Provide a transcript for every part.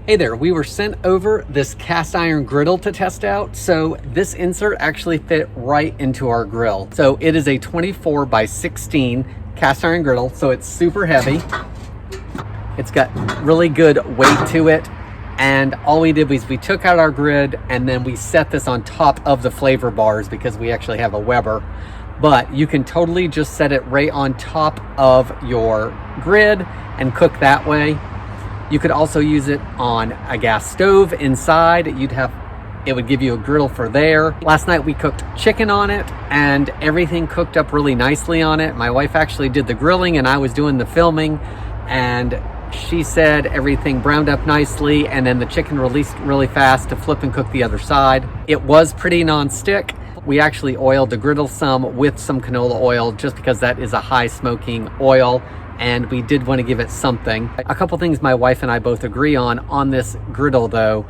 Hey there, we were sent over this cast iron griddle to test out. So this insert actually fit right into our grill. So it is a 24 by 16 cast iron griddle. So it's super heavy. It's got really good weight to it. And all we did was we took out our grid and then we set this on top of the flavor bars because we actually have a Weber. But you can totally just set it right on top of your grid and cook that way. You could also use it on a gas stove inside. It would give you a griddle for there. Last night we cooked chicken on it and everything cooked up really nicely on it. My wife actually did the grilling and I was doing the filming, and she said everything browned up nicely and then the chicken released really fast to flip and cook the other side. It was pretty non-stick. We actually oiled the griddle some with some canola oil just because that is a high smoking oil, and we did want to give it something. A couple things my wife and I both agree on this griddle though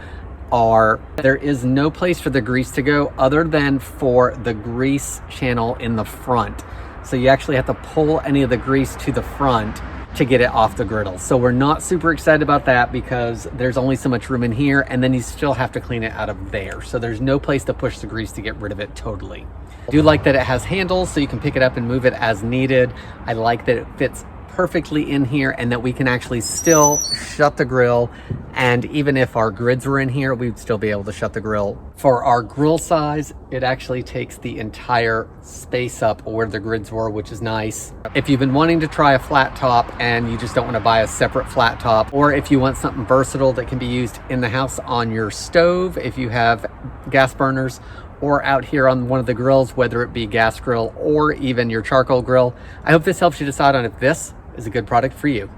are there is no place for the grease to go other than for the grease channel in the front. So you actually have to pull any of the grease to the front to get it off the griddle. So we're not super excited about that because there's only so much room in here and then you still have to clean it out of there. So there's no place to push the grease to get rid of it totally. I do like that it has handles so you can pick it up and move it as needed. I like that it fits perfectly in here and that we can actually still shut the grill, and even if our grids were in here we'd still be able to shut the grill. For our grill size, it actually takes the entire space up where the grids were, which is nice. If you've been wanting to try a flat top and you just don't want to buy a separate flat top, or if you want something versatile that can be used in the house on your stove if you have gas burners, or out here on one of the grills, whether it be gas grill or even your charcoal grill, I hope this helps you decide on if this is a good product for you.